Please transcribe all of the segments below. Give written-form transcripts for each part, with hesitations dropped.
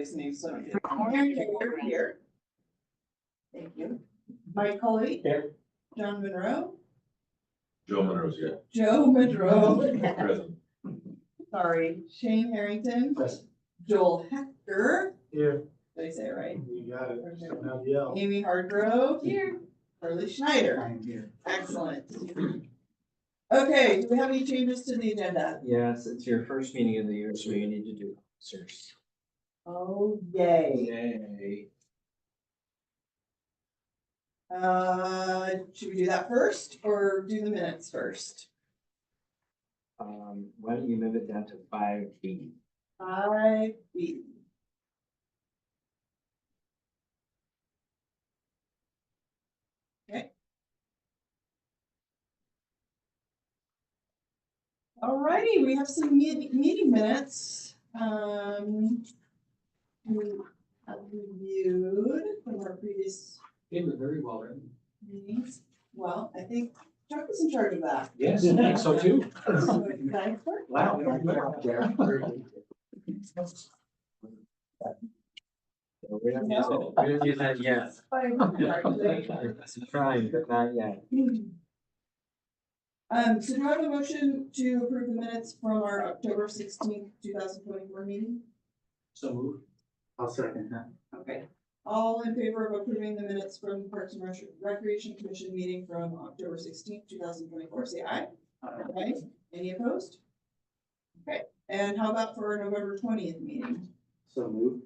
everybody's name, so I get over here. Thank you. Mike Colley. Here. John Monroe. Joe Monroe's here. Joe Monroe. Present. Sorry, Shane Harrington. Present. Joel Hector. Here. Did I say it right? You got it. Don't have the L. Amy Hardgrove. Here. Carly Schneider. I'm here. Excellent. Okay, do we have any changes to the agenda? Yes, it's your first meeting of the year, so you need to do officers. Oh, yay. Yay. Should we do that first or do the minutes first? Why don't you move it down to 5B? 5B. Okay. Alrighty, we have some meeting minutes. We have reviewed from our previous They were very well written. meetings. Well, I think Chuck was in charge of that. Yes, I think so too. So, can I start? Wow. We don't use that yet. I'm trying, but not yet. So do I have a motion to approve the minutes from our October 16th, 2024 meeting? So moved. I'll second that. Okay. All in favor of approving the minutes from the Parks and Recreation Commission meeting from October 16th, 2024, say aye. Aye. Any opposed? Okay, and how about for our November 20th meeting? So moved.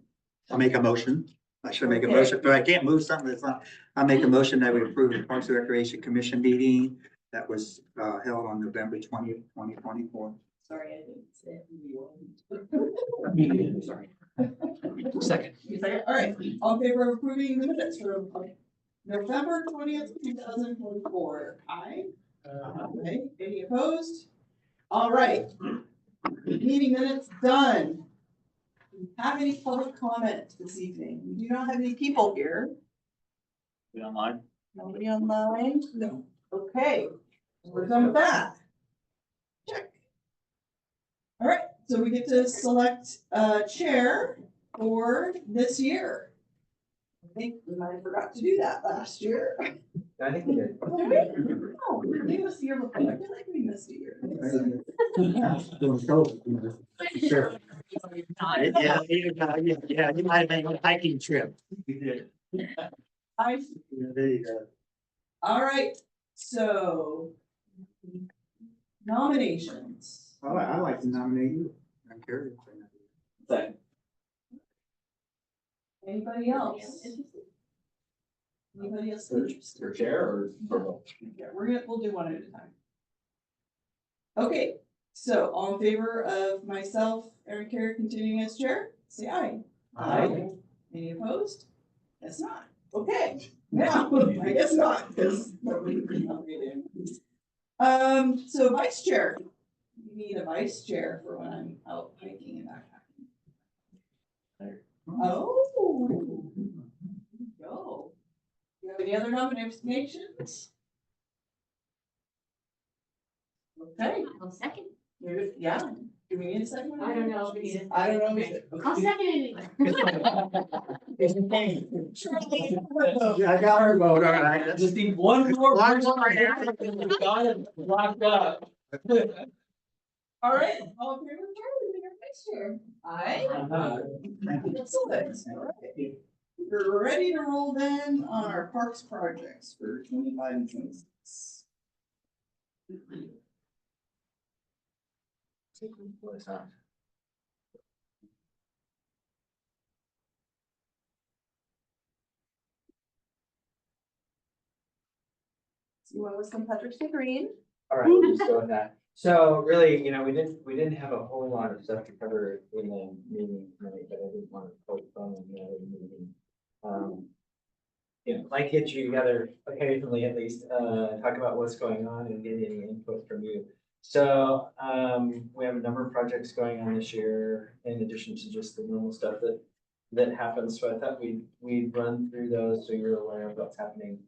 I'll make a motion. I should make a Okay. motion, but I can't move something that's not, I'll make a motion that we approve the Parks and Recreation Commission meeting that was held on November 20th, 2024. Sorry, I didn't say it. Sorry. Second. You say it? All right, all in favor of approving the minutes from November 20th, 2024, aye. Okay, any opposed? All right. Meeting minutes done. Do you have any public comment this evening? We do not have any people here. We online? Nobody online? No. Okay, we're done with that. Check. All right, so we get to select a chair for this year. I think we might have forgot to do that last year. I think we did. Oh, maybe it was the year before. I feel like we missed a year. Sure. Yeah, you might have made a hiking trip. We did. I, There you go. all right, so nominations. I'd like to nominate you. I'm curious. Second. Anybody else? Anybody else interested? For chair or for both? Yeah, we'll do one at a time. Okay, so all in favor of myself, Erin Carey, continuing as chair, say aye. Aye. Any opposed? Guess not. Okay, now, I guess not, because nobody nominated. So vice chair. You need a vice chair for when I'm out hiking and backpacking. Oh. Go. You have any other nominations? Okay, I'll second. yeah, do we need a second? I don't know if we need it. I don't know. I'll second it anyway. Yeah, I got her vote, all right. I just need one more One person. more. Got it locked up. All right, all in favor of Charlie being our vice chair? Aye. Excellent, all right. We're ready to roll then on our parks projects for 25 and 26. So you want to listen Patrick Green? All right, we'll just go with that. So really, we didn't have a whole lot of stuff to cover in the meeting tonight, but I didn't want to postpone the other meeting. Like get you together occasionally at least, talk about what's going on and get any input from you. So, we have a number of projects going on this year in addition to just the normal stuff that happens. So I thought we'd run through those so you're aware of what's happening.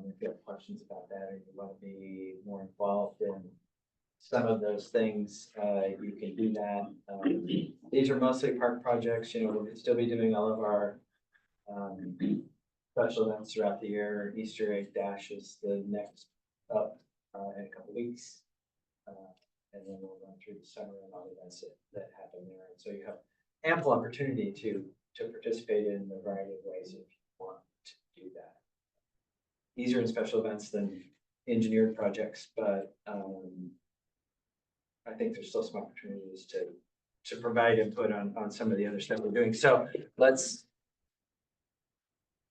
If you have questions about that or you want to be more involved in some of those things, you can do that. These are mostly park projects, you know, we'll still be doing all of our special events throughout the year. Easter egg dash is the next up in a couple weeks. And then we'll run through the summer and all the events that happen there. And so you have ample opportunity to participate in a variety of ways if you want to do that. Easier in special events than engineered projects, but I think there's still some opportunities to provide input on some of the other stuff we're doing. So let's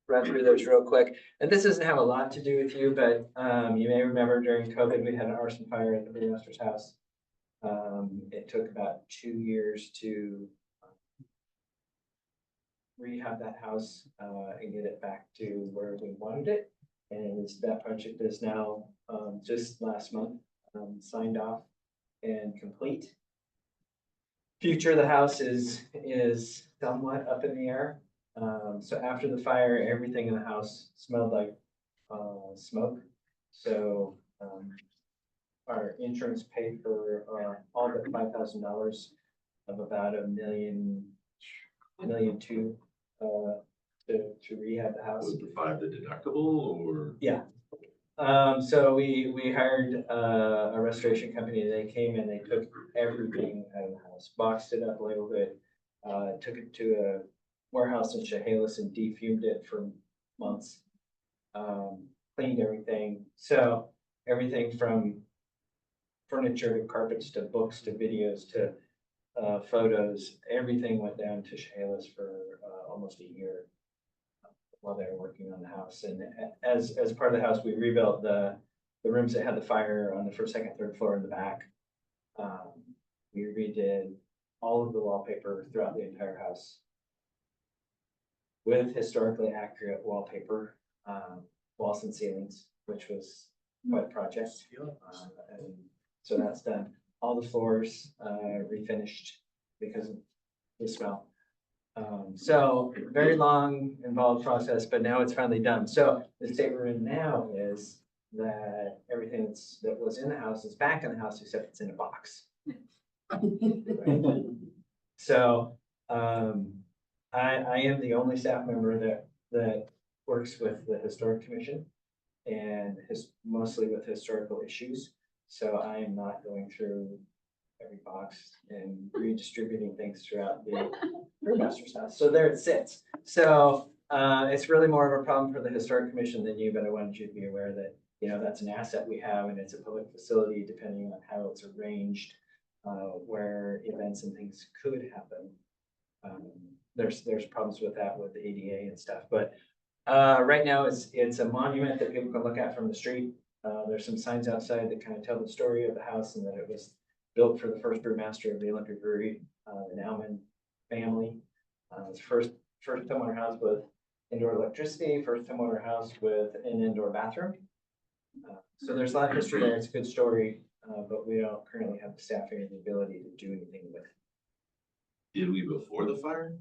run through those real quick. And this doesn't have a lot to do with you, but you may remember during COVID, we had an arson fire at the brewmaster's house. It took about 2 years to rehab that house and get it back to where we wanted it. And that project is now just last month signed off and complete. Future of the house is somewhat up in the air. So after the fire, everything in the house smelled like smoke. So our insurance paid for all but $5,000 of about $1.2 million to rehab the house. Was the 5 the deductible or? Yeah. So we hired a restoration company. They came and they took everything out of the house, boxed it up, labeled it, took it to a warehouse in Chehalis and defumed it for months. Cleaned everything. So everything from furniture to carpets to books to videos to photos, everything went down to Chehalis for almost a year while they were working on the house. And as part of the house, we rebuilt the rooms that had the fire on the first, second, third floor in the back. We redid all of the wallpaper throughout the entire house with historically accurate wallpaper, walls and ceilings, which was quite a project. And so that's done. All the floors refinished because of the smell. So very long, involved process, but now it's finally done. So the state we're in now is that everything that was in the house is back in the house, except it's in a box. So I am the only staff member that works with the Historic Commission and mostly with historical issues. So I am not going through every box and redistributing things throughout the brewmaster's house. So there it sits. So it's really more of a problem for the Historic Commission than you, but I wanted you to be aware that, you know, that's an asset we have and it's a public facility depending on how it's arranged, where events and things could happen. There's problems with that with the ADA and stuff, but right now it's a monument that people can look at from the street. There's some signs outside that kind of tell the story of the house and that it was built for the first brewmaster of the Olympic Brewery, the Nauman family. It's first homeowner house with indoor electricity, first homeowner house with an indoor bathroom. So there's a lot of history there. It's a good story, but we don't currently have the staffing or the ability to do anything with it. Did we before the fire?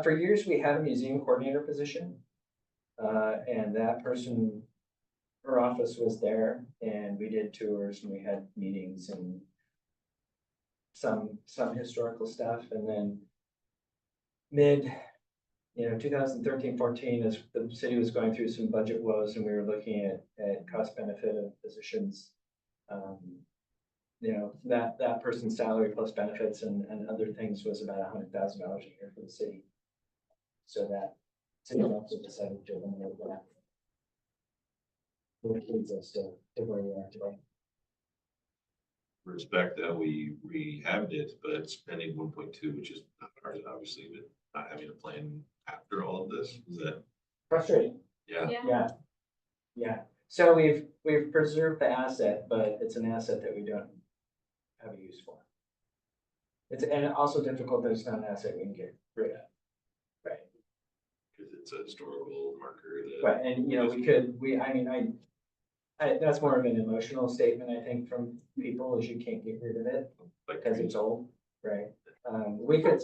For years, we had a museum coordinator position. And that person, her office was there and we did tours and we had meetings and some historical stuff. And then mid, 2013, 14, as the city was going through some budget woes and we were looking at cost benefit of positions, that person's salary plus benefits and other things was about $100,000 a year for the city. So that city council decided to eliminate that. Which leads us to where we are today. Respect that we rehabbed it, but spending 1.2, which is not ours, obviously, but not having a plan after all of this, is that? Frustrating. Yeah. Yeah. So we've preserved the asset, but it's an asset that we don't have a use for. And also difficult that it's not an asset we can get rid of. Right. Because it's a historical marker that. Right, and that's more of an emotional statement, I think, from people is you can't get rid of it because it's old, right? We could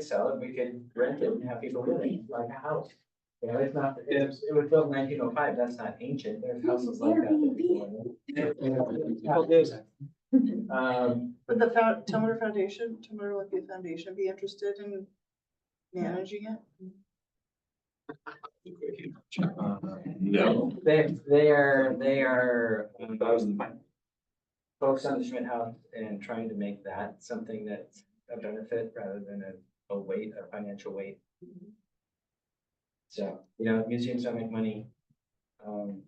sell it, we could rent it and have people live in it, like a house. Yeah, it's not, it was built in 1905. That's not ancient, there's houses like that. People do. Would the Tumblr Foundation, Tumblr Olympia Foundation be interested in managing it? No, They are focused on the Schmidt House and trying to make that something that's a benefit rather than a weight, a financial weight. So, museums don't make money,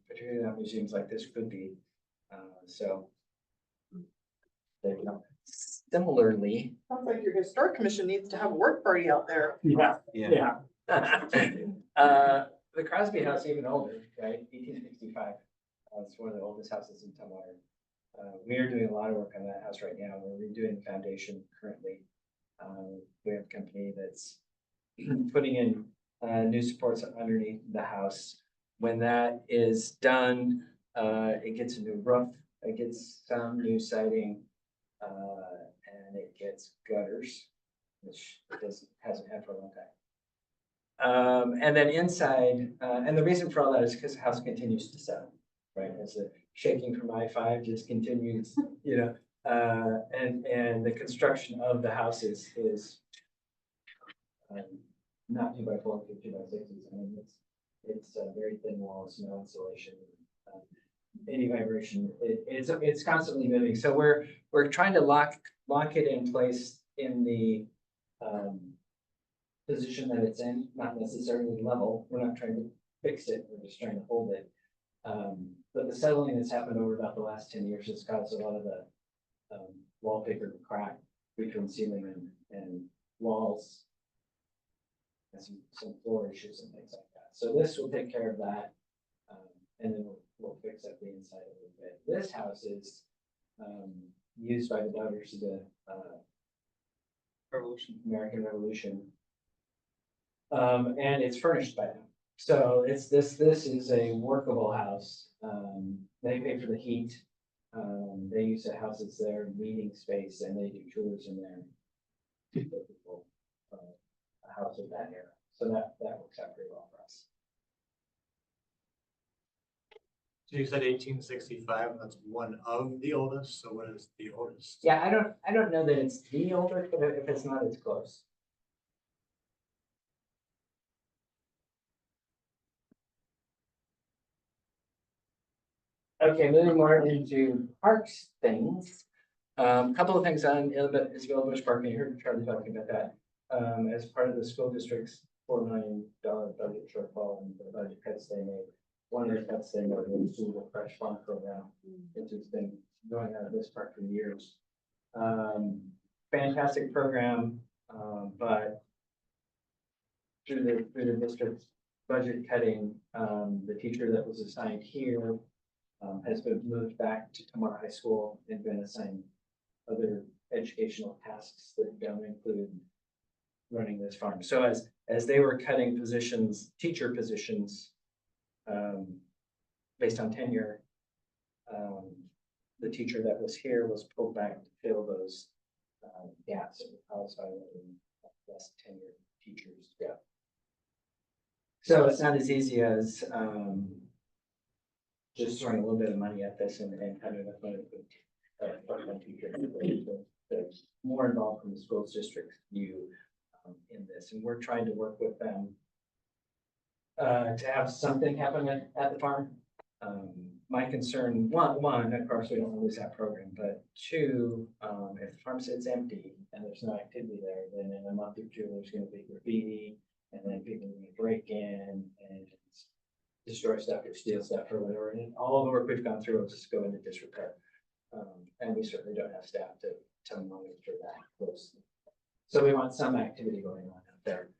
particularly not museums like this could be. So. There you go. Similarly. Sounds like your historic commission needs to have a work party out there. Yeah, Yeah. yeah. The Crosby House, even older, right, 1865. It's one of the oldest houses in Tumwater. We are doing a lot of work on that house right now. We're redoing the foundation currently. We have a company that's putting in new supports underneath the house. When that is done, it gets a new roof, it gets some new siding, and it gets gutters, which it hasn't had for a long time. And then inside, and the reason for all that is because the house continues to sell, right? As the shaking from I-5 just continues, and the construction of the house is not 2x4, 2x6s. I mean, it's very thin walls, no insulation, any vibration. It's constantly moving. So we're trying to lock it in place in the position that it's in, not necessarily level. We're not trying to fix it. We're just trying to hold it. But the settling that's happened over about the last 10 years has caused a lot of the wallpaper to crack between ceiling and walls. And some floor issues and things like that. So this will take care of that. And then we'll fix up the inside a little bit. This house is used by the daughters of the American Revolution. And it's furnished by them. So this is a workable house. They pay for the heat. They use the house as their meeting space and they do tours in there. People, a house of that era. So that works out pretty well for us. So you said 1865, and that's one of the oldest, so what is the oldest? Yeah, I don't know that it's the oldest, but if it's not, it's close. Okay, moving more into parks things. Couple of things on Isabel Bush Park, and you heard Charlie talking about that. As part of the school district's $4 million budget shortfall and the budget cuts they made. One of the cuts they made was to the Fresh Fund program, which has been going out of this park for years. Fantastic program, but through the district's budget cutting, the teacher that was assigned here has been moved back to Tamar High School and been assigned other educational tasks that don't include running this farm. So as they were cutting positions, teacher positions, based on tenure, the teacher that was here was pulled back to fill those gaps that were caused by less tenured teachers. Yeah. So it's not as easy as just throwing a little bit of money at this and having enough money for teacher. There's more involved from the schools district view in this, and we're trying to work with them to have something happen at the farm. My concern, one, of course, we don't want to lose that program, but two, if the farm sits empty and there's no activity there, then in a month or two, there's going to be graffiti, and then people are going to break in and destroy stuff or steal stuff or whatever. And all the work we've gone through will just go into disrepair. And we certainly don't have staff to monitor that closely. So we want some activity going on out there.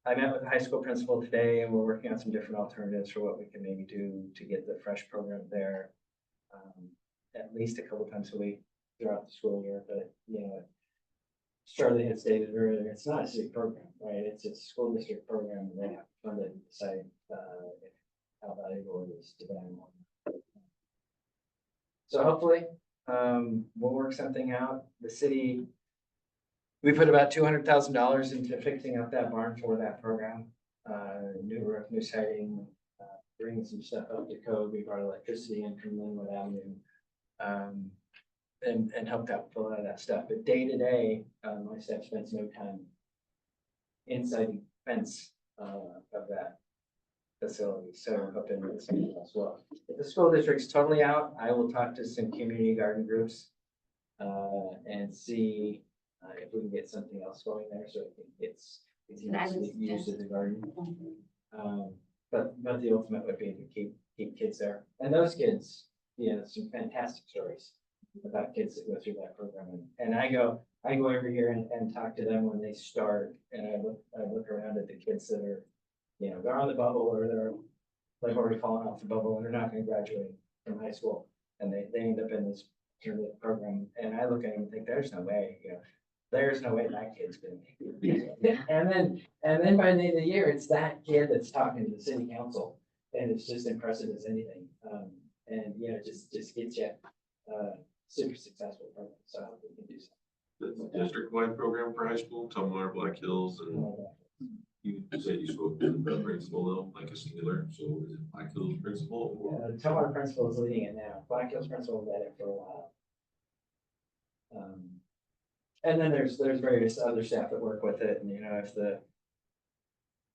I met with the high school principal today and we're working on some different alternatives for what we can maybe do to get the Fresh program there at least a couple times a week throughout the school year. But, Charlie had stated earlier, it's not a city program, right? It's a school district program and they have to fund it and decide how valuable it is to them. So hopefully we'll work something out. The city, we put about $200,000 into fixing up that barn for that program. new roof, new siding, bringing some stuff up to code. We brought electricity in from Linwood Avenue. And helped out with a lot of that stuff. But day to day, my staff spends no time inside the fence, of that facility. So up in the city as well. If the school district's totally out, I will talk to some community garden groups, and see, if we can get something else going there. So I think it's used as a garden. But the ultimate would be to keep kids there. And those kids, some fantastic stories about kids that go through that program. And I go over here and talk to them when they start, and I look around at the kids that are, they're on the bubble, or they've already fallen off the bubble and they're not gonna graduate from high school. And they end up in this sort of program, and I look at them and think, there's no way, there's no way that kid's gonna make it. And then by the end of the year, it's that kid that's talking to the city council, and it's just impressive as anything. And just gets you, super successful program, so I hope we can do something. The district-wide program for high school, Tumwater, Black Hills, and you said you spoke to the principal though, like a singular, so is it Black Hills principal? or- Tumwater principal is leading it now. Black Hills principal has had it for a while. And then there's various other staff that work with it, and if the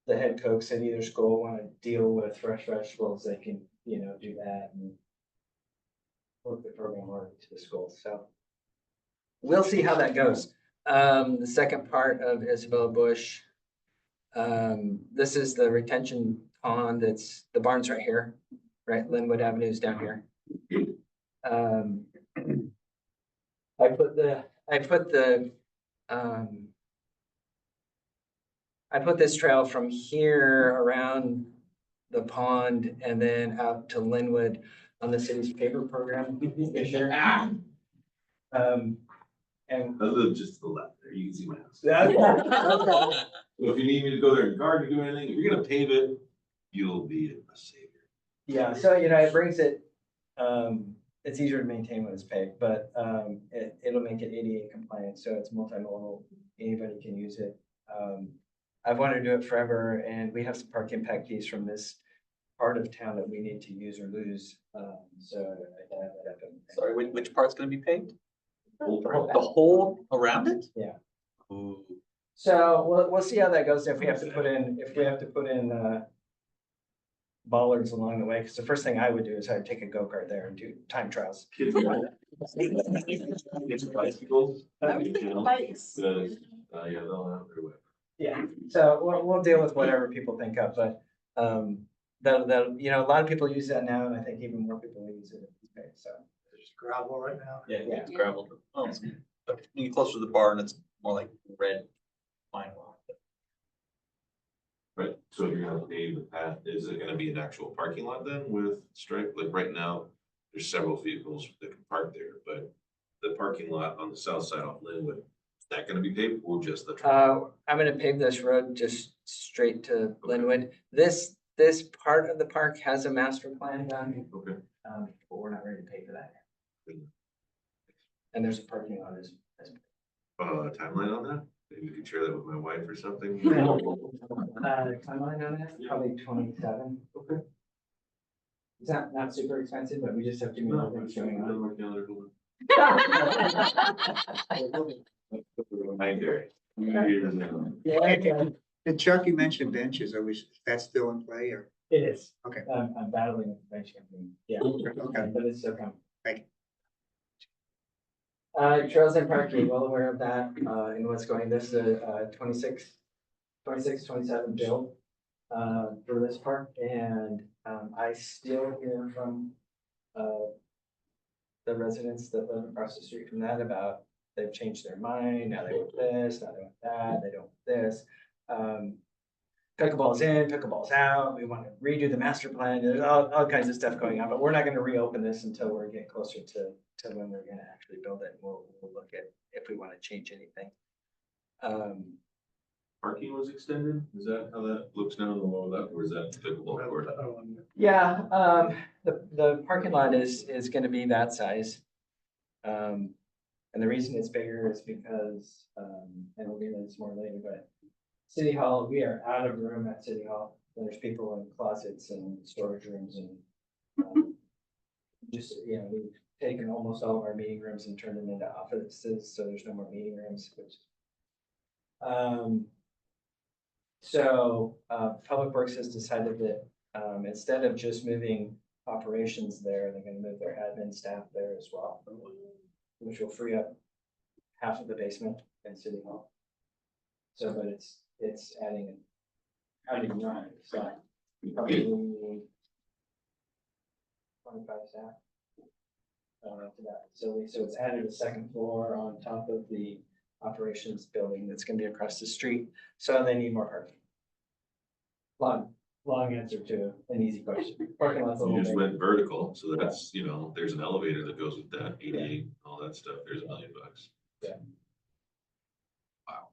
head cooks at either school want to deal with fresh vegetables, they can, do that and work the program over to the school. So we'll see how that goes. The second part of Isabella Bush. This is the retention pond. It's the barn's right here, right? Linwood Avenue is down here. I put this trail from here around the pond and then out to Linwood on the city's paper program this year. And I live just to the left there, you can see my house. So if you need me to go there and garden or do anything, if you're gonna pave it, you'll be a savior. yeah, so it brings it, it's easier to maintain when it's paved, but it'll make it ADA compliant, so it's multimodal, anybody can use it. I've wanted to do it forever, and we have some park impact fees from this part of town that we need to use or lose, so I have that up. Sorry, which part's gonna be paved? The whole thing. The whole around it? Yeah. Ooh. So we'll see how that goes, if we have to put in bollards along the way, because the first thing I would do is I'd take a go-kart there and do time trials. Kids. Kids bicycles. I was thinking bikes. Yeah, they'll have their way. Yeah, so we'll deal with whatever people think of, but that a lot of people use that now, and I think even more people will use it. So There's gravel right now. Yeah, Yeah. it's gravel. Oh, but when you get closer to the barn, it's more like red pine rock. Right, so if you're gonna pave the path, is it gonna be an actual parking lot then with stripe? Like right now, there's several vehicles that can park there, but the parking lot on the south side off Linwood, is that gonna be paved or just the? I'm gonna pave this road just straight to Linwood. This part of the park has a master plan done, Okay. but we're not ready to pay for that. And there's a parking lot as Timeline on that? Maybe we could share that with my wife or something. timeline on that, probably 27. Okay. It's not super expensive, but we just have to move No, everything it's going on on. my calendar. Reminder. Years now. Yeah, And Chuck, you mentioned benches, is that still in play, or? it is. Okay. I'm battling with the bench company, yeah, Okay. but it's still coming. Thank you. Trails and parking, well aware of that, and what's going, this is a 26, 27 build for this park, and I still hear from the residents that live across the street from that about they've changed their mind, now they want this, now they want that, they don't want this. Pickleball's in, pickleball's out, we want to redo the master plan, there's all kinds of stuff going on, but we're not gonna reopen this until we're getting closer to when we're gonna actually build it, and we'll look at if we want to change anything. Parking was extended? Is that how that looks now on the lower left, or is that pickleball court? Yeah, the parking lot is gonna be that size. And the reason it's bigger is because, and we'll get into this more later, but City Hall, we are out of room at City Hall. There's people in closets and storage rooms and just, you know, we've taken almost all of our meeting rooms and turned them into offices, so there's no more meeting rooms, which. So, Public Works has decided that, instead of just moving operations there, they're gonna move their admin staff there as well. Which will free up half of the basement in City Hall. So, but it's adding, run, so probably 25 staff. To that facility, so it's added a second floor on top of the operations building that's gonna be across the street, so they need more parking. Long answer to an easy question. Parking lot's a You little just big. went vertical, so that's, you know, there's an elevator that goes with that, 88, all that stuff, there's $1 million. Yeah. Wow.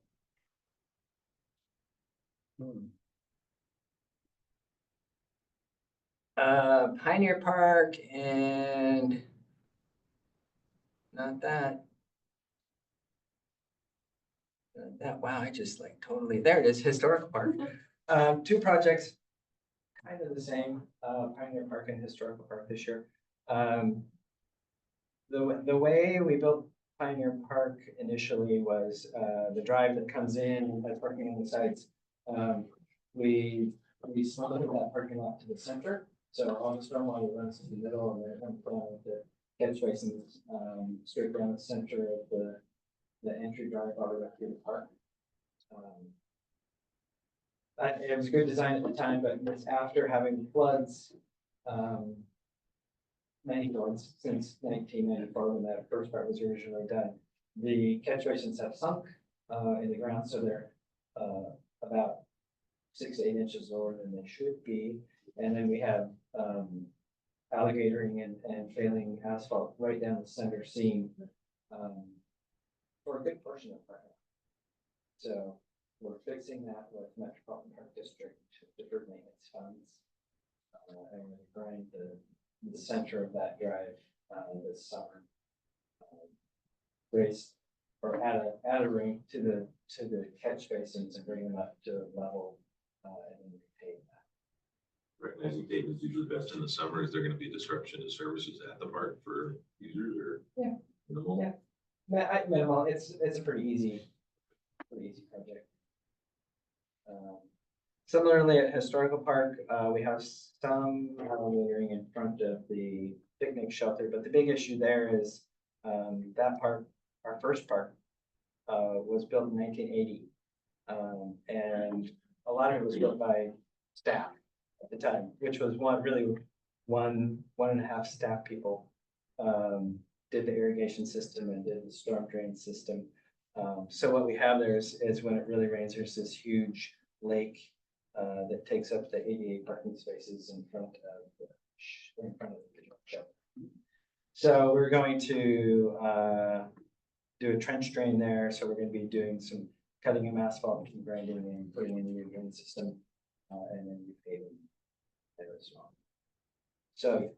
Pioneer Park and not that. Not that, wow, I just like totally, there it is, Historical Park. Two projects, kind of the same, Pioneer Park and Historical Park this year. The way we built Pioneer Park initially was, the drive that comes in, that's parking on the sides. We slotted that parking lot to the center, so all the stormwater runs to the middle and then comes down with the catch basins, straight down the center of the entry drive all the way through the park. It was a good design at the time, but it's after having floods, many floods since 1994 when that first part was originally done. The catch basins have sunk in the ground, so they're about 6 to 8 inches lower than they should be. And then we have alligatoring and failing asphalt right down the center seam for a good portion of the park. So we're fixing that with Metropolitan Park District deferred maintenance funds. And we're grind the center of that drive this summer. Raise or add a ring to the catch basins and bring them up to a level and then repave that. Recognizing Dayton is usually best in the summer, is there gonna be disruption to services at the park for users or? Yeah. Minimal? Yeah. Minimal, it's a pretty easy project. Similarly at Historical Park, we have some alligatoring in front of the picnic shelter, but the big issue there is that park, our first park, was built in 1980. And a lot of it was built by staff at the time, which was one and a half staff people. Did the irrigation system and did the storm drain system. So what we have there is when it really rains, there's this huge lake that takes up the 88 parking spaces in front of the shop. So we're going to do a trench drain there. So we're going to be doing some cutting of asphalt and grinding and putting in the irrigation system and then repaving there as well. So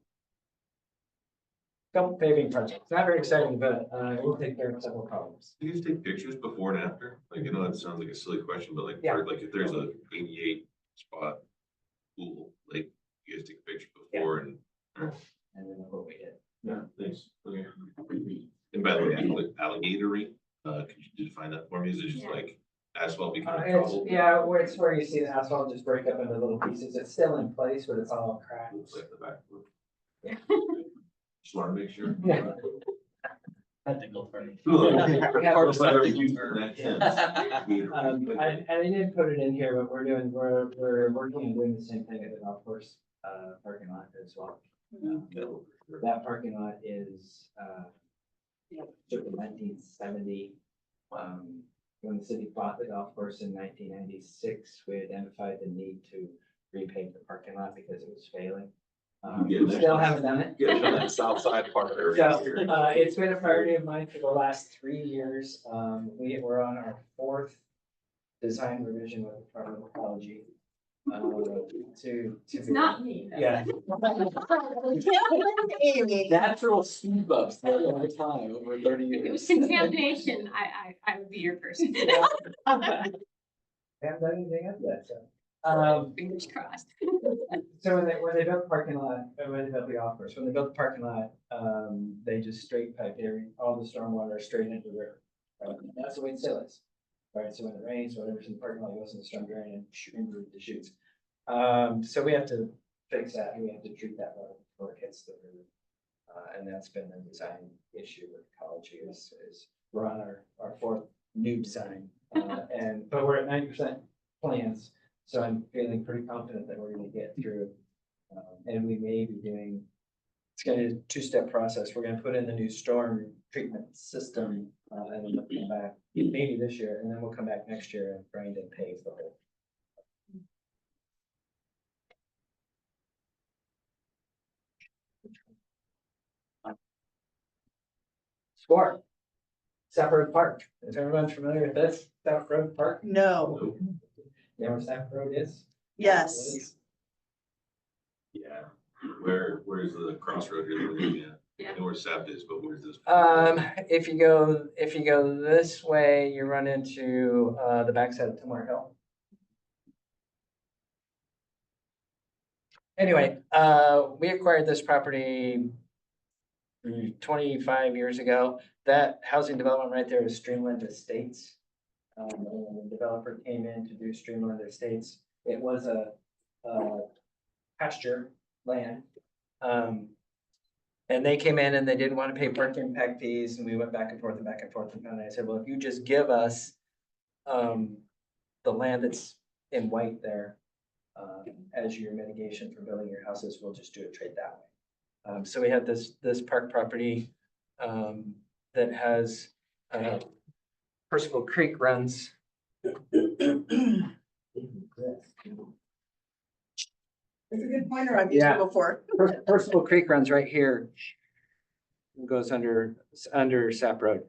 couple paving projects, not very exciting, but it will take care of several problems. Do you guys take pictures before and after? Like, that sounds like a silly question, but like, Yeah. like if there's a 88 spot pool, like, you guys take a picture before and. And then what we did. Yeah, thanks. Okay. And by the way, alligatoring, could you define that for me? Is it just like asphalt becoming trouble? It's where you see the asphalt just break up into little pieces. It's still in place, but it's all cracked. Looks like the back. Yeah. Just want to make sure. Yeah. Had to go first. And I didn't put it in here, but we're working on doing the same thing at the golf course, parking lot as well. That parking lot is, took in 1970. When the city bought the golf course in 1996, we identified the need to repave the parking lot because it was failing. We still haven't done it. Get it on that south side part there. So, it's been a priority of mine for the last 3 years. We were on our 4th design revision with the Department of Ecology. It's not me. though. Yeah. Natural speed bumps all the time over 30 If it years. was contamination, I would be your person. Haven't done anything up yet, so. Fingers crossed. So when they built the parking lot, when they built the golf course, when they built the parking lot, they just straight piped all the stormwater straight into the river. Right? And that's the way it still is. Right, so when it rains, whatever's in the parking lot goes in the storm drain and into the chutes. So we have to fix that, and we have to treat that water before it hits the river. And that's been the design issue with ecology is we're on our fourth new design. But we're at 90% plans, so I'm feeling pretty confident that we're gonna get through. And we may be doing, it's gonna be a two-step process. We're gonna put in the new storm treatment system, and then we'll come back maybe this year, and then we'll come back next year and grind and pave the whole. Sport. South Road Park. Is everyone familiar with this? South Road Park? No, You know where South Road is? yes, Yeah, where's the crossroad you're looking at? I know where Sapt is, but where's this? If you go this way, you run into, the backside of Timor Hill. Anyway, we acquired this property 25 years ago. That housing development right there is Streamland Estates. When the developer came in to do Streamland Estates, it was a pasture land. And they came in and they didn't want to pay park impact fees, and we went back and forth and back and forth. And I said, well, if you just give us the land that's in white there as your mitigation for building your houses, we'll just do a trade that way. So we have this park property that has Percival Creek runs. it's a good pointer I've used it before. Percival Creek runs right here. It goes under Sap Road.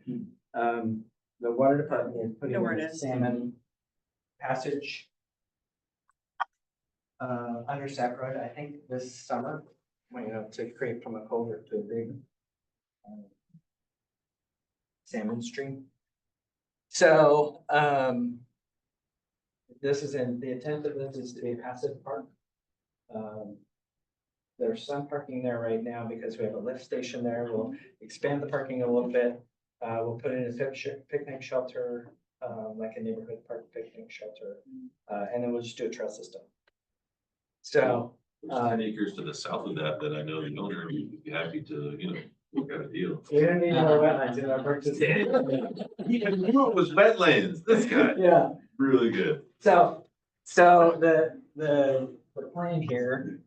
The water department is putting Know where it in a is. salmon passage under Sap Road, I think this summer, to create from a culvert to a big salmon stream. So, the intent of this is to be a passive park. There's some parking there right now because we have a lift station there. We'll expand the parking a little bit. We'll put in a picnic shelter, like a neighborhood park picnic shelter, and then we'll just do a trail system. So, There's 10 acres to the south of that I know the owner would be happy to, work out a deal. we don't need more wetlands in our park system. He knew it was wetlands, this guy, Yeah. really good. So the plan here,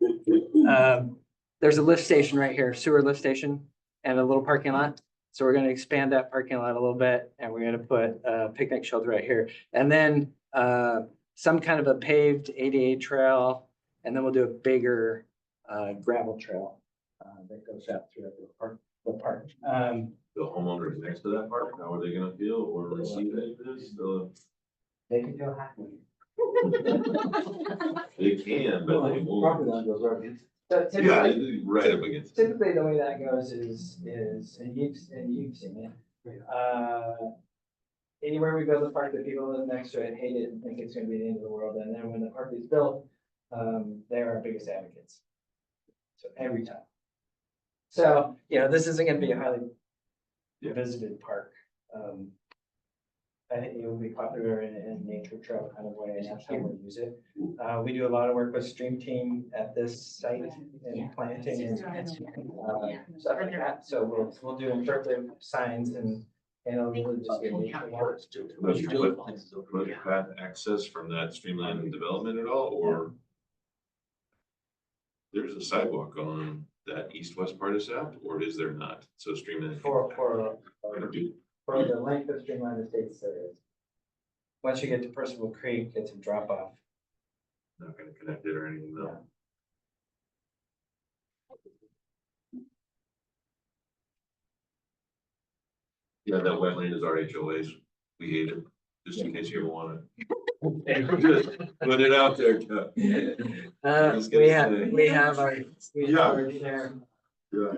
there's a lift station right here, sewer lift station, and a little parking lot. So we're gonna expand that parking lot a little bit, and we're gonna put a picnic shelter right here. And then some kind of a paved ADA trail, and then we'll do a bigger gravel trail that goes out through the park. The homeowners next to that park, how are they gonna feel or receive any of this? They can do halfway. They can, but they won't. So Yeah, typically, right up against. typically the way that goes is, and you've seen it. Anywhere we build a park, the people that live next to it hate it and think it's gonna be the end of the world, and then when the park is built, they're our biggest advocates. So every time. So, this isn't gonna be a highly visited park. I think it will be popular in a nature trail kind of way, and that's how we'll use it. We do a lot of work with Stream Team at this site and planting and stuff like that. So we'll do interpretive signs and it'll really just be nature work. Would path access from that streamline development at all, or? There's a sidewalk on that east-west part of South, or is there not? So streamline. For the length of Streamline Estates, there is. Once you get to Percival Creek, it's a drop off. Not gonna connect it or anything, no. Yeah, that wetland is our HOAs. We hate it, just in case you ever want it. Just put it out there. Chuck. Just We gonna say. have our there. Yeah.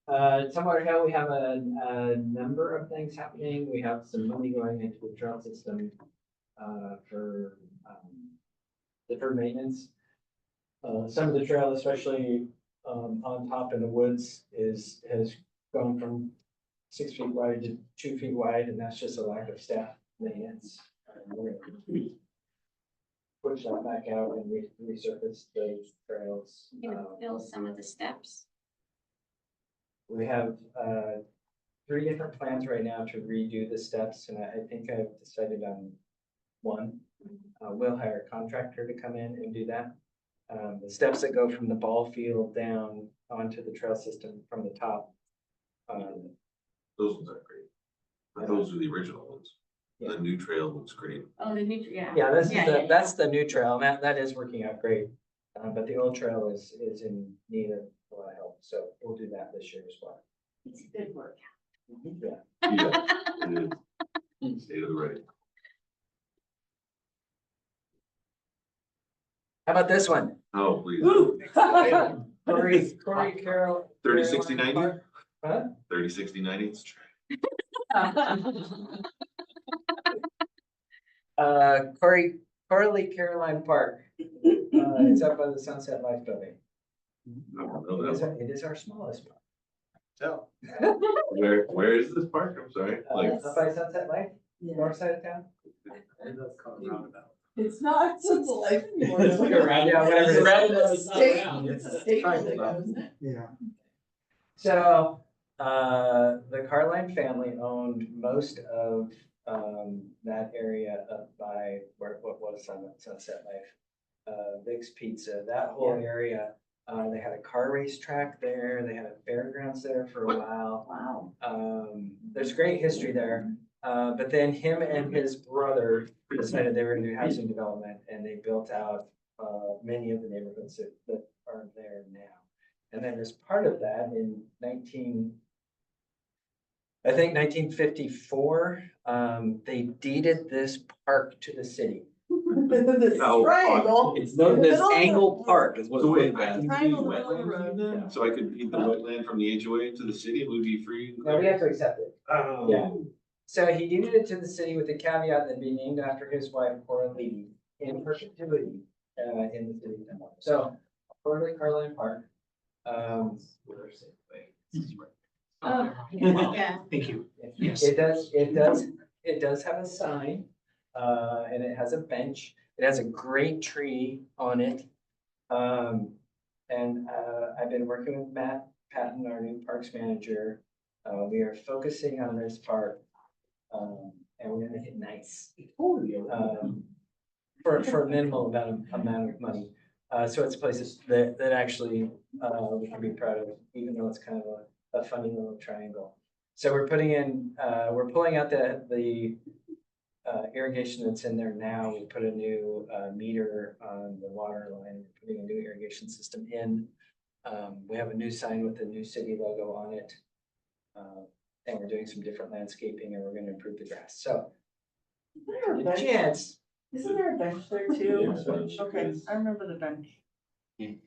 Tumwater Hill, we have a number of things happening. We have some money going into the trail system. for, deferred maintenance. Some of the trail, especially, on top in the woods has gone from 6 feet wide to 2 feet wide, and that's just a lack of staff maintenance. We're gonna push that back out and resurface those trails. You gonna fill some of the steps? We have, 3 different plans right now to redo the steps, and I think I've decided on one. We'll hire a contractor to come in and do that. The steps that go from the ball field down onto the trail system from the top. Those ones are great. But those are the original ones. Yeah. The new trail looks great. Oh, the new, yeah. Yeah, this is Yeah. that's the new trail, and that is working out great. But the old trail is in need of a lot of help, so we'll do that this year as well. It's good work. Yeah. Yeah, it is. State of the right. How about this one? Oh, please. Corey Carroll. 30, 60, 90? Huh? 30, 60, 90? Corley Caroline Park. It's up by the Sunset Life Building. I don't know that one. It is our smallest park. So, Where is this park? I'm sorry. Like, Up by Sunset Life, north side of town. that's called a roundabout. It's not since life anymore. It's like a round- yeah, whatever it is. It's a state, it's a state building, isn't it? Yeah. So, the Carline family owned most of, that area up by what was Sunset Life. Vic's Pizza, that whole area, they had a car race track there, they had a fairgrounds there for a while. Wow. There's great history there, but then him and his brother decided they were gonna do housing development, and they built out, many of the neighborhoods that are there now. And then as part of that, in 1954, they deeded this park to the city. This triangle. It's known as Angle Park is what so wait, it's I named can as. Triangle deed middle of the wetlands road. then? So I could deed the wetland from the HOA to the city, it would be free? and Now we clear? have to accept it. Oh. Yeah. So he deeded it to the city with the caveat that it'd be named after his wife, Cora Lee, in perpetuity, in the city of Denver. So, Corley Carline Park. Oh, yeah. Thank you. It does have a sign, and it has a bench. It has a great tree on it. And I've been working with Matt Patton, our new parks manager. We are focusing on this park. And we're gonna make it nice. For a minimal amount of money. So it's places that actually, we can be proud of, even though it's kind of a funny little triangle. So we're pulling out the irrigation that's in there now. We put a new meter on the water line, we're putting a new irrigation system in. We have a new sign with the new city logo on it. And we're doing some different landscaping, and we're gonna improve the grass. So, Isn't there a a bench? chance. Isn't there a bench there Yeah, too? bench Okay, is- I remember the bench. You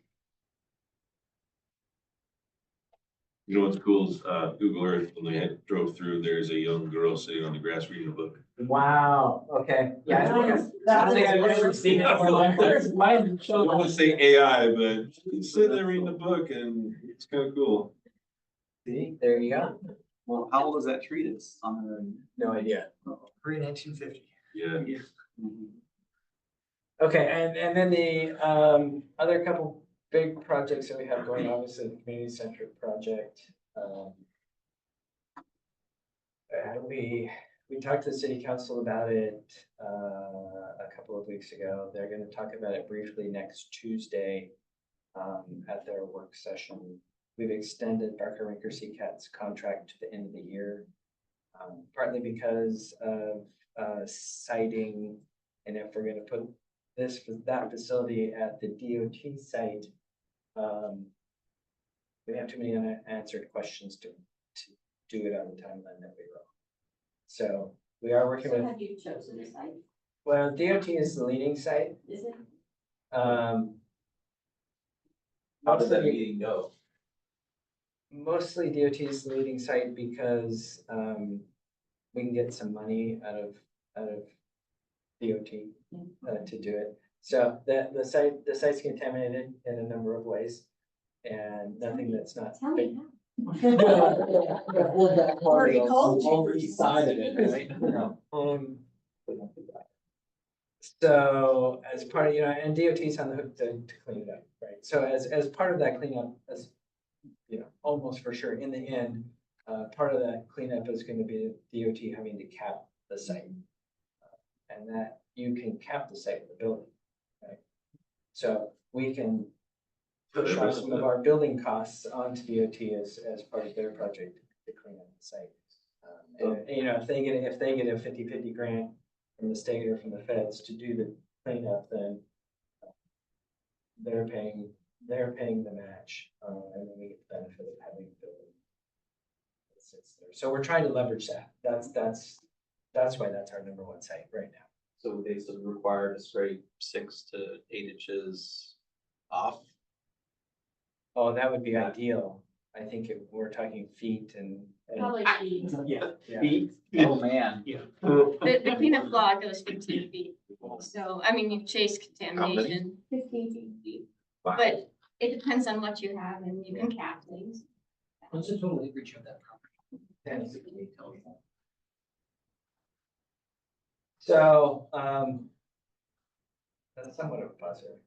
know what's cool is, Google Earth, when they drove through, there's a young girl sitting on the grass reading a book. Wow, okay, yeah. That I think I've is- never seen it in my life. I don't want to say AI, but she's sitting there reading a book and it's kind of cool. See, there you go. Well, how old is that tree that's on the? No idea. Pre-1950. Yeah. Okay, and then the other couple big projects that we have going on is the community centric project. We talked to the city council about it a couple of weeks ago. They're gonna talk about it briefly next Tuesday at their work session. We've extended Barker Rinker Seacat's contract to the end of the year, partly because of siting. And if we're gonna put that facility at the DOT site, we have too many unanswered questions to do it on the timeline that we wrote. So we are working So with, have you chosen a site? well, DOT is the leading site. Is it? How did that Mostly- meeting go? Mostly DOT is the leading site because we can get some money out of DOT to do it. So the site's contaminated in a number of ways, and nothing that's not. Tell me how. Already called you. Only side of it, right? So as part of, and DOT's on the hook to clean it up, right? So as part of that cleanup, as, almost for sure, in the end, part of that cleanup is going to be DOT having to cap the site. And that you can cap the site of the building, right? So we can push on some of our building costs onto DOT as part of their project to clean up the site. And, if they get a 50/50 grant from the state or from the feds to do the cleanup, then they're paying the match, and then we get the benefit of having the building that sits there. So we're trying to leverage that. That's why that's our number one site right now. So they sort of require to scrape 6 to 8 inches off. Oh, that would be ideal. I think we're talking feet and. Probably feet. Yeah. Feet? Oh, man. The cleanup law goes 15 feet. So, I mean, you chase contamination. 15 feet. But it depends on what you have and you can cap things. What's the total acreage of that property? So, that's somewhat of a positive.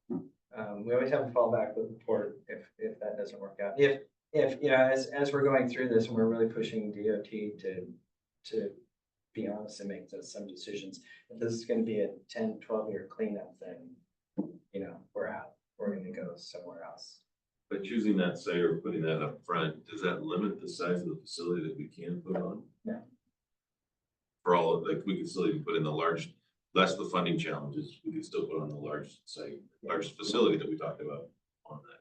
We always have a fallback with the port if that doesn't work out. If as we're going through this and we're really pushing DOT to be honest and make some decisions, if this is gonna be a 10, 12-year cleanup, then, we're out. We're gonna go somewhere else. But choosing that site or putting that up front, does that limit the size of the facility that we can put on? No. For all, we could still even put in the large, less the funding challenges, we could still put on the large site, large facility that we talked about on that.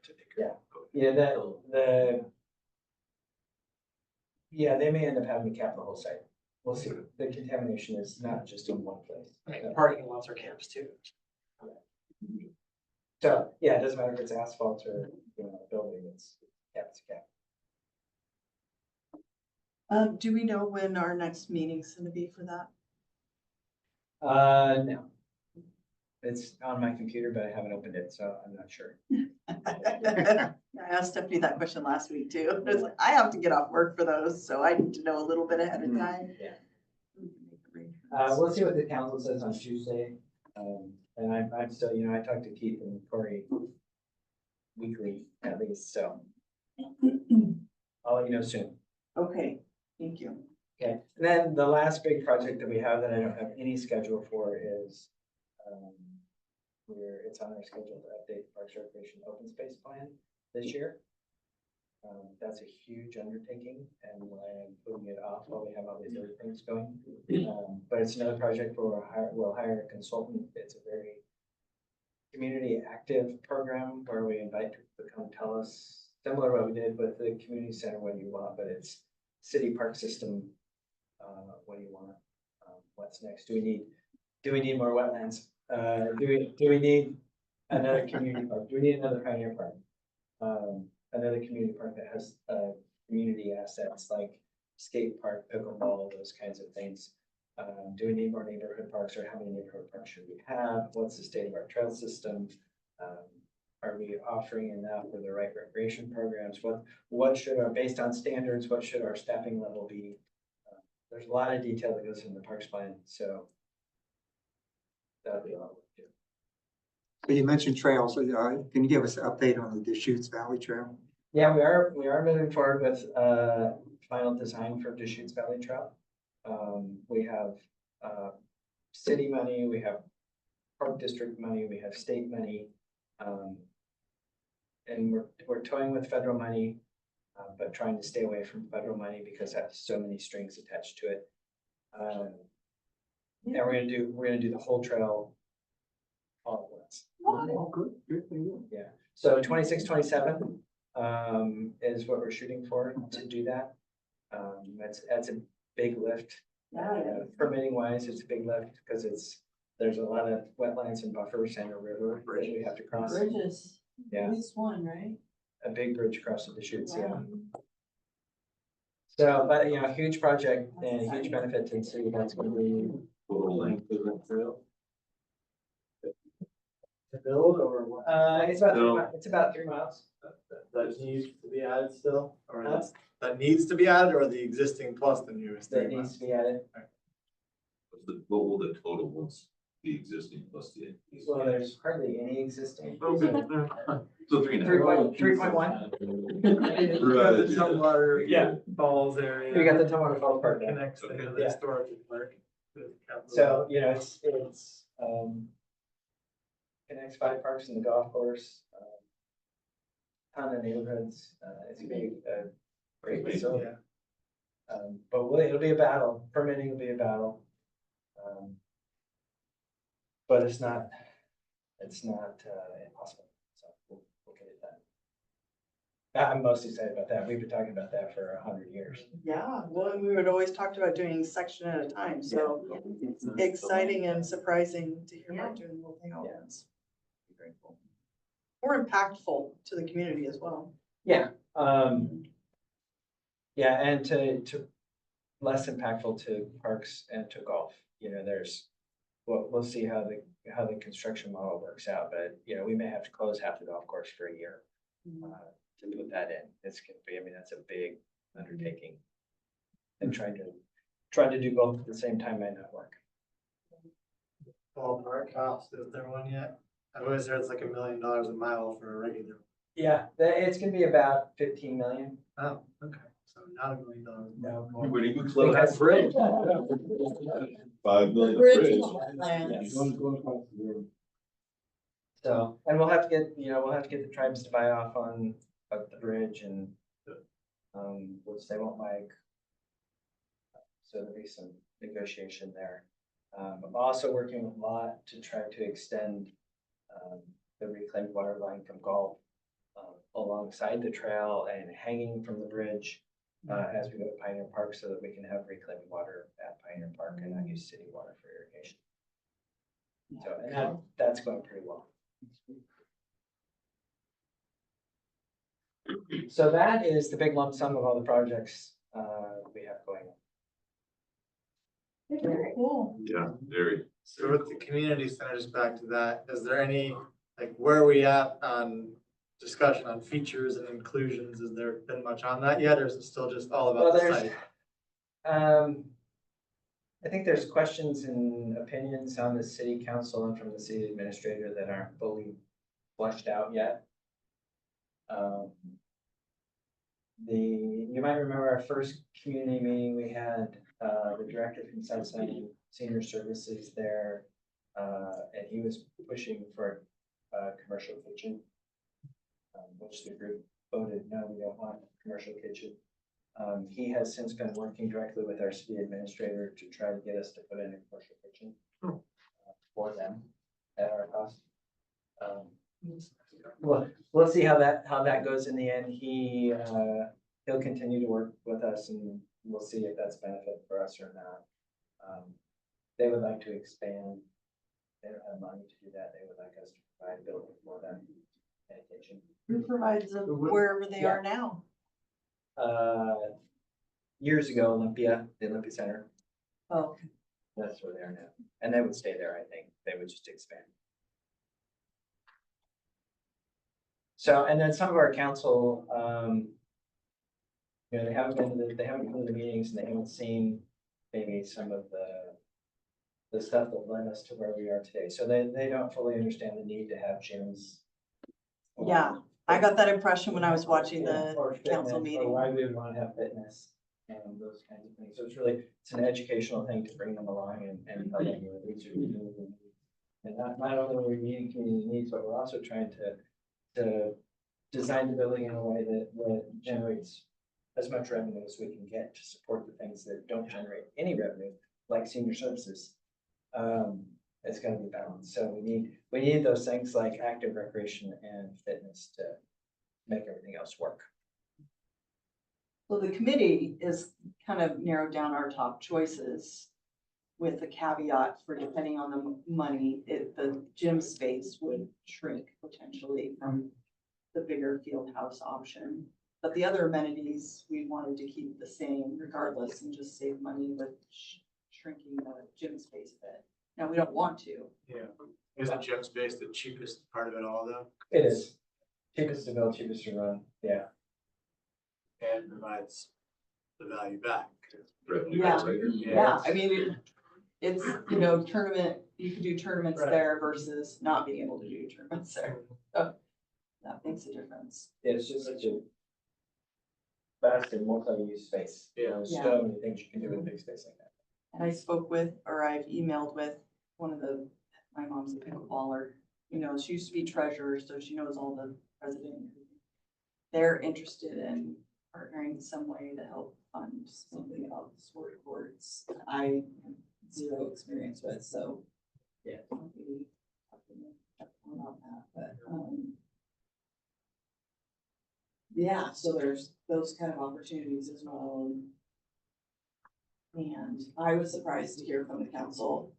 Yeah, they may end up having to cap the whole site. We'll see. The contamination is not just in one place. Parking lots are camps too. So, yeah, it doesn't matter if it's asphalt or, a building, it's cap. Do we know when our next meeting's gonna be for that? No. It's on my computer, but I haven't opened it, so I'm not sure. I asked Stephanie that question last week too. I was like, I have to get off work for those, so I need to know a little bit ahead of time. Yeah. We'll see what the council says on Tuesday. And I'm still, I talk to Keith and Corey weekly at least, so I'll let you know soon. Okay, thank you. Okay, and then the last big project that we have that I don't have any schedule for is it's on our schedule to update the Parks Recreation Open Space Plan this year. That's a huge undertaking, and I'm putting it off while we have all these other things going. But it's another project where we'll hire a consultant. It's a very community active program where we invite people to come tell us, similar to what we did with the community center, what you want, but it's city park system. What do you want? What's next? Do we need more wetlands? Do we need another community park? Do we need another pioneer park? Another community park that has community assets like skate park, pickleball, those kinds of things. Do we need more neighborhood parks, or how many neighborhood parks should we have? What's the state of our trail system? Are we offering enough for the right recreation programs? What should based on standards, what should our staffing level be? There's a lot of detail that goes in the parks plan, so that'll be a lot of work too. So you mentioned trails, so, can you give us an update on the Deschutes Valley Trail? Yeah, we are moving forward with final design for Deschutes Valley Trail. We have city money, we have park district money, we have state money, and we're toying with federal money, but trying to stay away from federal money because that has so many strings attached to it. And we're gonna do the whole trail all at once. Oh, good for you. Yeah, so 26, 27 is what we're shooting for to do that. That's a big lift. Permitting wise, it's a big lift because there's a lot of wetlands and buffers and a river that we have to cross. Bridges. Yeah. At least one, right? A big bridge across the Deschutes, yeah. Wow. So, but huge project and a huge benefit to the city. That's going to be Total length of that trail? build or what? No. it's about 3 miles. That needs to be added still, or Huh? that needs to be added, or the existing plus the newest? That needs to be added. What will the total once the existing plus the? Well, there's hardly any existing. Okay. So 3.5. 3.1. Right. Tumwater Yeah. Falls area. We got the Tumwater Falls Park there. Connects into the Yeah. historical park. with Capitol So, you know, it's, connects 5 parks and the golf course. Ton of neighborhoods, it's gonna be a great facility. Yeah. But it'll be a battle, permitting will be a battle. But it's not impossible, so we'll get it done. I'm most excited about that, we've been talking about that for 100 years. Yeah, well, and we would always talked about doing section at a time, so it's exciting and surprising to hear about doing the whole thing all at once. Very cool. More impactful to the community as well. Yeah, yeah, and to less impactful to parks and to golf, you know, we'll see how the construction model works out, but, you know, we may have to close half the golf course for a year. To put that in, it's gonna be, I mean, that's a big undertaking. And trying to do both at the same time might not work. Ballpark cost, is there one yet? I've always heard it's like $1 million a mile for a regular. Yeah, it's gonna be about 15 million. Oh, okay, so not $1 million. No, We're gonna even Because- close that bridge. 5 million bridge. So, and we'll have to get the tribes to buy off on the bridge and, which they won't like. So there'll be some negotiation there. I'm also working with Lot to try to extend, the reclaimed water line from Gulf, alongside the trail and hanging from the bridge, as we go to Pioneer Park so that we can have reclaimed water at Pioneer Park and not use city water for irrigation. So, and that's going pretty well. So that is the big lump sum of all the projects we have going on. Very cool. Yeah, very. So with the community center, just back to that, is there any, like, where are we at on discussion on features and inclusions? Has there been much on that yet, or is it still just all Well, about the there's, site? I think there's questions and opinions on the city council and from the city administrator that aren't fully fleshed out yet. You might remember our first community meeting, we had, the director from Southside Senior Services there. And he was pushing for a commercial kitchen. Which the group voted, no, we don't want a commercial kitchen. He has since been working directly with our city administrator to try to get us to put in a commercial kitchen. For them at our cost. Well, we'll see how that goes in the end. He'll continue to work with us and we'll see if that's benefit for us or not. They would like to expand. They don't have money to do that. They would like us to provide a building for them and a kitchen. Who provides them wherever they are now? Years ago, Olympia, the Olympia Center, Oh, that's where they are now. And they would stay there, I think. They would just expand. So, and then some of our council, you know, they haven't come to the meetings and they haven't seen maybe some of the stuff that led us to where we are today. So they don't fully understand the need to have gyms. yeah, I got that impression when I was watching Yeah, the or council fitness, meeting. Or why we would want to have fitness and those kinds of things. So it's an educational thing to bring them along and tell them what these are doing. And not only are we meeting community needs, but we're also trying to design the building in a way that generates as much revenue as we can get to support the things that don't generate any revenue, like senior services. It's gonna be balanced. So we need those things like active recreation and fitness to make everything else work. So the committee is kind of narrowed down our top choices with the caveat for depending on the money, the gym space would shrink potentially from the bigger field house option. But the other amenities, we wanted to keep the same regardless and just save money with shrinking the gym space a bit. Now, we don't want to. Yeah. Is the gym space the cheapest part of it all though? It is. Cheapest to build, cheapest to run, yeah. And provides the value back. Revenue Yeah. generator. Yeah, I mean, it's, you know, tournament, you could do tournaments Right. there versus not being able to do tournaments there. So that makes a difference. It's just such a vast and multi-use space. Yeah. There's Yeah. so many things you can do with a big space like that. And I spoke with, or I've emailed with one of the, my mom's a pickleballer, you know, she used to be treasurer, so she knows all the president. They're interested in partnering in some way to help fund something about the sport courts. I have zero experience with, so. Yeah. I'll be talking to them about that, but, yeah, so there's those kind of opportunities as well. And I was surprised to hear from the council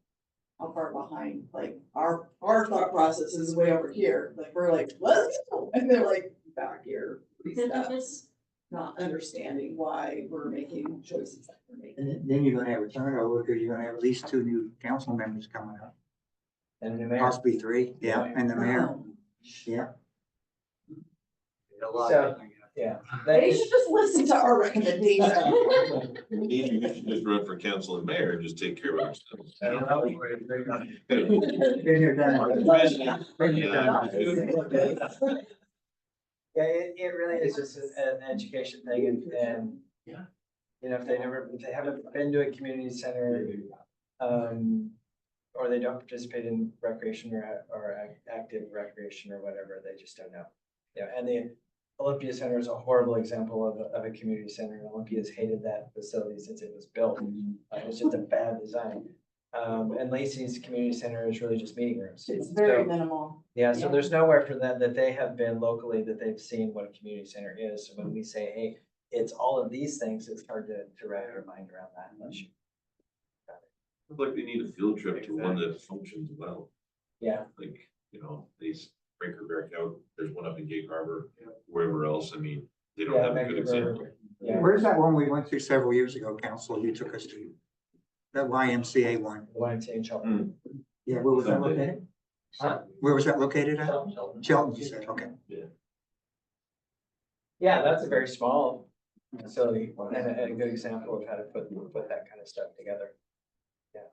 how far behind, like, our thought process is way over here, like, we're like, let's go, and they're like, back here, 3 steps. Not understanding why we're making choices that we're making. And then you're gonna have a turnover, because you're gonna have at least 2 new council members coming up, And the mayor, possibly 3, yeah, and the mayor, Oh, yeah. A lot. So- yeah. They should just listen to our recommendation. You should just run for council and mayor and just take care of ourselves. I don't know. Been here, done it. Yeah, it really is just an education thing and. Yeah. You know, if they haven't been to a community center, or they don't participate in recreation or active recreation or whatever, they just don't know. Yeah, and the Olympia Center is a horrible example of a community center. Olympia's hated that facility since it was built. It's just a bad design. And Lacey's community center is really just meeting rooms. It's very So- minimal. Yeah, so Yeah. there's nowhere for them that they have been locally that they've seen what a community center is. So when we say, hey, it's all of these things, it's hard to wrap your mind around that unless you. Look like they need a field trip to one that functions well, Yeah, like, you know, these breaker back out, there's one up in Gate Harbor, wherever else, I mean, they don't Yeah, have a good Vancouver. example. yeah. Where's that one we went to several years ago, council, you took us to? That YMCA one, The YMCA in Shelburne. yeah, where was that located? Huh? Where was that located at? Shelton, you said, okay. Yeah, that's a very small facility and a good example of how to put that kind of stuff together. Yeah.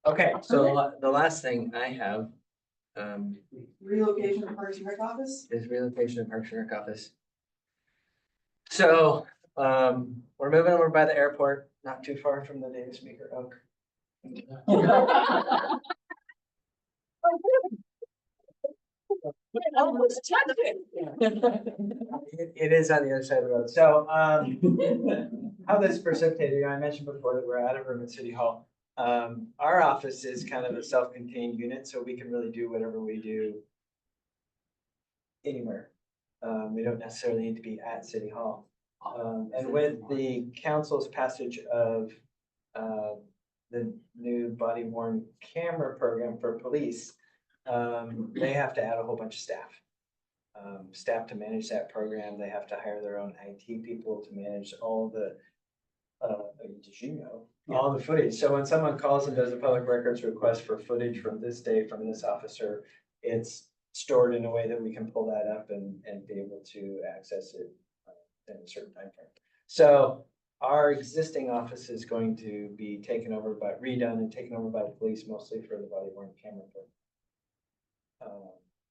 Okay, so the last thing I have, Relocation of Parks and Rec office? is relocation of Parks and Rec office. So, we're moving over by the airport, not too far from the Davis Meeker Oak. It is on the other side of the road. So, how this precipitated, you know, I mentioned before that we're out of room at City Hall. Our office is kind of a self-contained unit, so we can really do whatever we do anywhere. We don't necessarily need to be at City Hall. And with the council's passage of, the new body worn camera program for police, they have to add a whole bunch of staff. Staff to manage that program, they have to hire their own IT people to manage all the, did you know, all the footage. So when someone calls and does a public records request for footage from this day from this officer, it's stored in a way that we can pull that up and be able to access it in a certain time frame. So our existing office is going to be taken over by, redone and taken over by the police, mostly for the body worn camera.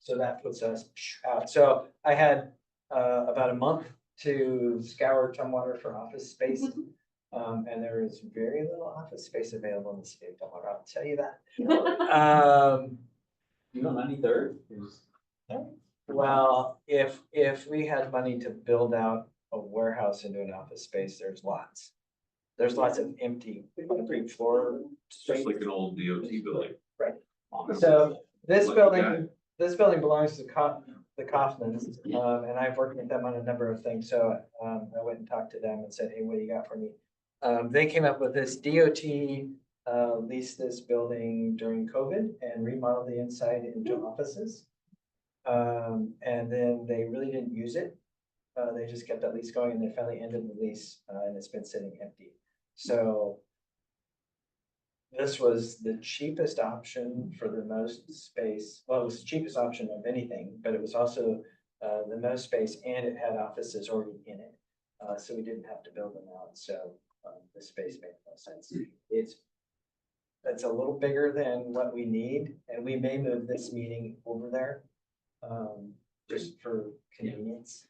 So that puts us out. So I had about a month to scour Tumwater for office space. And there is very little office space available in the city of Tumwater, I'll tell you that. You know, 93rd is. Well, if we had money to build out a warehouse into an office space, there's lots. There's lots of empty concrete floor. It's just like an old DOT building. So this Lucky building belongs to the Kaufmans, and I've worked with them on a number of things, so, I went and talked to them and said, hey, what do you got for me? They came up with this DOT, leased this building during COVID and remodeled the inside into offices. And then they really didn't use it. They just kept that lease going and they finally ended the lease, and it's been sitting empty. So this was the cheapest option for the most space. Well, it was the cheapest option of anything, but it was also the most space and it had offices already in it. So we didn't have to build them out. So the space made no sense. It's a little bigger than what we need, and we may move this meeting over there just for convenience.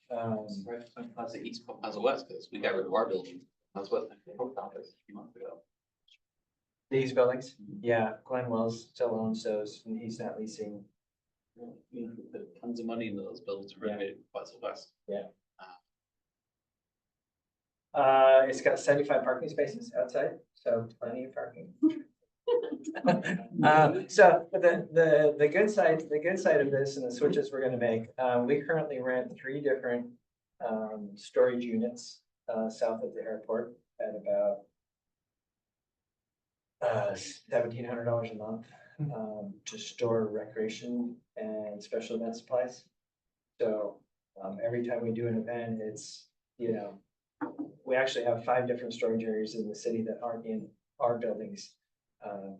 Plaza East, Plaza West, because we got rid of our building. That's what the office a few months ago. These buildings, yeah, Glenn Wells still owns those, and he's not leasing. We put tons of money into those buildings, renovated Plaza West. It's got 75 parking spaces outside, so plenty of parking. So the good side of this and the switches we're gonna make, we currently rent 3 different storage units south of the airport at about $1,700 a month to store recreation and special event supplies. So every time we do an event, it's, you know, we actually have 5 different storage areas in the city that aren't in our buildings.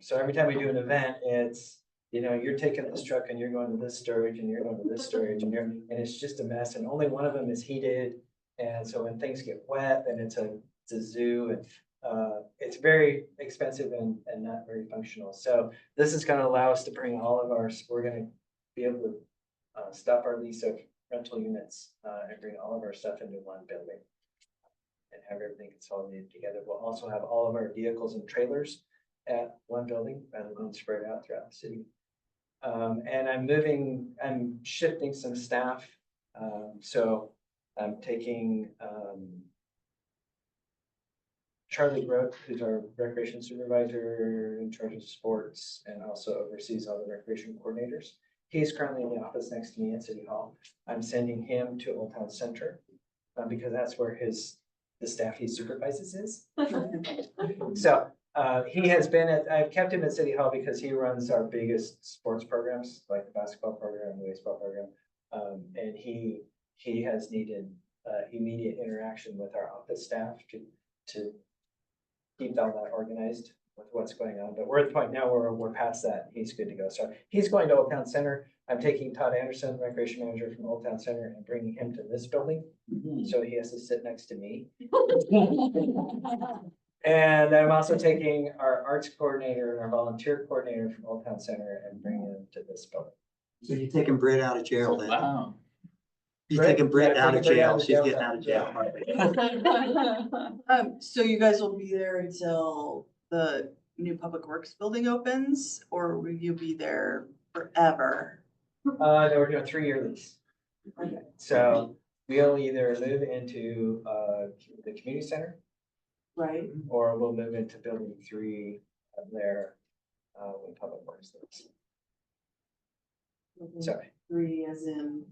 So every time we do an event, it's, you know, you're taking this truck and you're going to this storage and you're going to this storage and it's just a mess. And only one of them is heated. And so when things get wet, then it's a zoo and it's very expensive and not very functional. So this is going to allow us to bring all of our, we're going to be able to stop our lease of rental units and bring all of our stuff into one building and have everything consolidated together. We'll also have all of our vehicles and trailers at one building rather than spread out throughout the city. And I'm shifting some staff. So I'm taking Charlie Grote, who's our recreation supervisor in charge of sports and also oversees all the recreation coordinators. He's currently in the office next to me at City Hall. I'm sending him to Old Town Center because that's where the staff he supervises is. So he has been I've kept him at City Hall because he runs our biggest sports programs, like the basketball program, the baseball program. And he has needed immediate interaction with our office staff to keep all that organized with what's going on. But we're at the point now where we're past that. He's good to go. So he's going to Old Town Center. I'm taking Todd Anderson, recreation manager from Old Town Center, and bringing him to this building. So he has to sit next to me. And I'm also taking our arts coordinator and our volunteer coordinator from Old Town Center and bringing them to this building. So you're taking Britt out of jail then? Wow. You're taking Britt out of jail. She's getting out of jail. So you guys will be there until the new public works building opens, or will you be there forever? No, we're doing a 3-year lease. Okay. So we'll either move into the community center Right, or we'll move into building 3 of there when public works. Sorry. 3 as in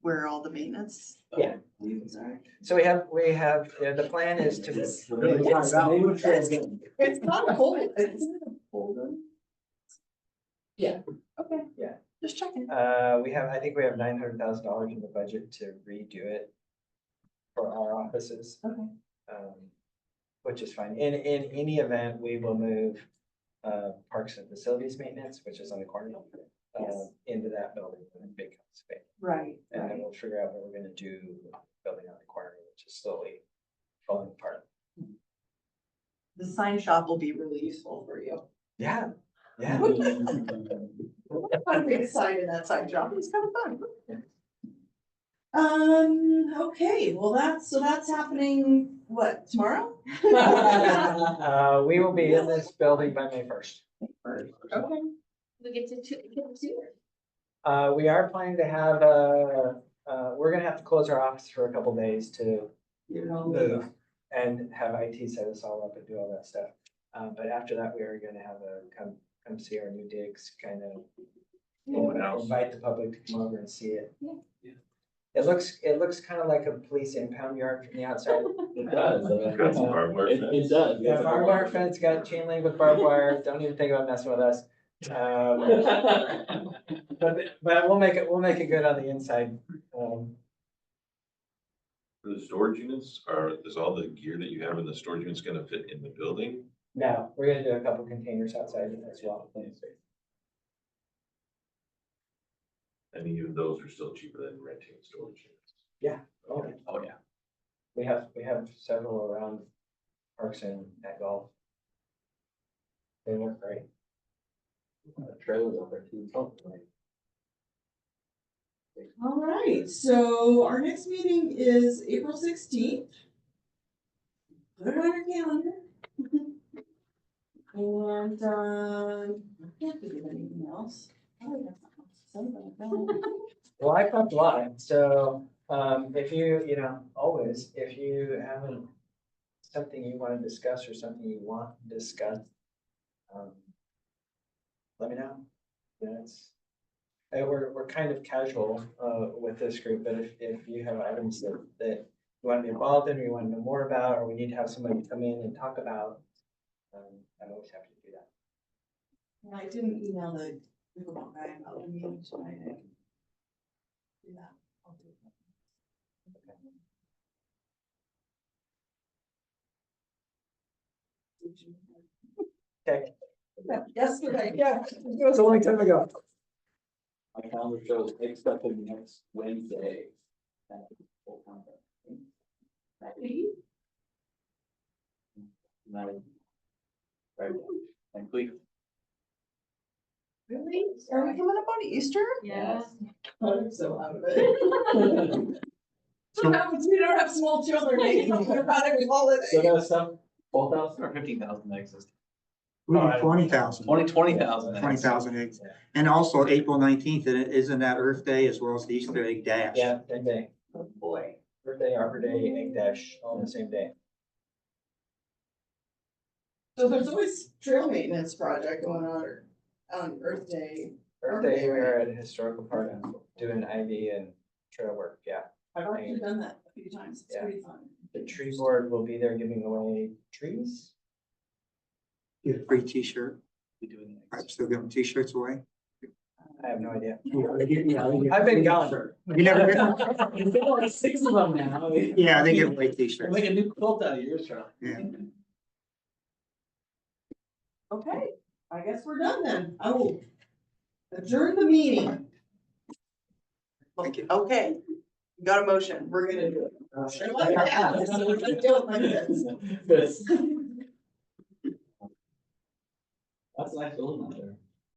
where all the maintenance. Yeah. is are. So we have, the plan is to. It's not cold, it's cold. Yeah. Okay. Yeah. Just checking. I think we have $900,000 in the budget to redo it for our offices. Okay. Which is fine. In any event, we will move parks and facilities maintenance, which is on the corner, Yes. into that building in a big space. Right, And then right. we'll figure out what we're gonna do building on the corner, which is slowly falling apart. The sign shop will be really useful for you. Yeah, yeah. I'm big sign in that sign shop, it's kind of fun. Okay, well, that's happening, what, tomorrow? We will be in this building by May 1st. Okay. We get to tour. We are planning to have, we're gonna have to close our office for a couple days to move and have IT set us all up and do all that stuff. But after that, we are gonna have come see our new digs, kind of invite the public to come over and see it. Yeah. It looks kind of like a police impound yard from the outside. It does. Got some barbed wire fence. It does. Yeah, barbed wire fence, got chain link with barbed wire. Don't even think about messing with us. But we'll make it good on the inside. For the storage units, is all the gear that you have in the storage units gonna fit in the building? No, we're gonna do a couple containers outside as well. And even those are still cheaper than renting storage units. Oh, Oh, yeah. we have several around parks and at golf. They work great. Trailers out there too. Oh, right. All right, so our next meeting is April 16th. Put it on your calendar. And, I can't think of anything else. Oh, that's something like that. Well, I talked a lot, so, if you know, always, if you haven't something you want to discuss or something you want discussed, let me know. You know, we're kind of casual, with this group, but if you have items that you want to be involved in, or you want to know more about, or we need to have somebody come in and talk about, I'm always happy to do that. And I didn't email the pickleball guy about the meeting tonight. I can do that. I'll do Okay. that. Yesterday, Yeah, it was a long time ago. My calendar shows expected next Wednesday. Right, and Cleve. Really? Are we coming up on Easter? Yeah. I'm so out of it. What happens, we don't have small children, they talk about every holiday. So that's some, 12,000 or 15,000 eggs? We did 20,000. 20,000. 20,000 eggs. And also April 19th, and isn't that Earth Day as well as the Easter egg dash? yeah, same day, Oh, boy. birthday, Arbor Day, egg dash, all on the same day. So there's always trail maintenance project going on Earth Day. Earth Day, we're at a historical park doing ivy and trail work, yeah. I've already done that a few times, it's Yeah. pretty fun. The tree board will be there giving away trees. Get a free t-shirt. We doing the I'm eggs. still giving t-shirts away. I have no idea. You I've been gone. never get There's been like 6 of them now. Yeah, they give away t-shirts. Make a new quilt out of yours, Charlie. Yeah. Okay, I guess we're done then. I will adjourn the meeting. Thank you. Okay, got a motion. We're gonna do it. Like that. We're gonna do it like this. That's a nice building out there.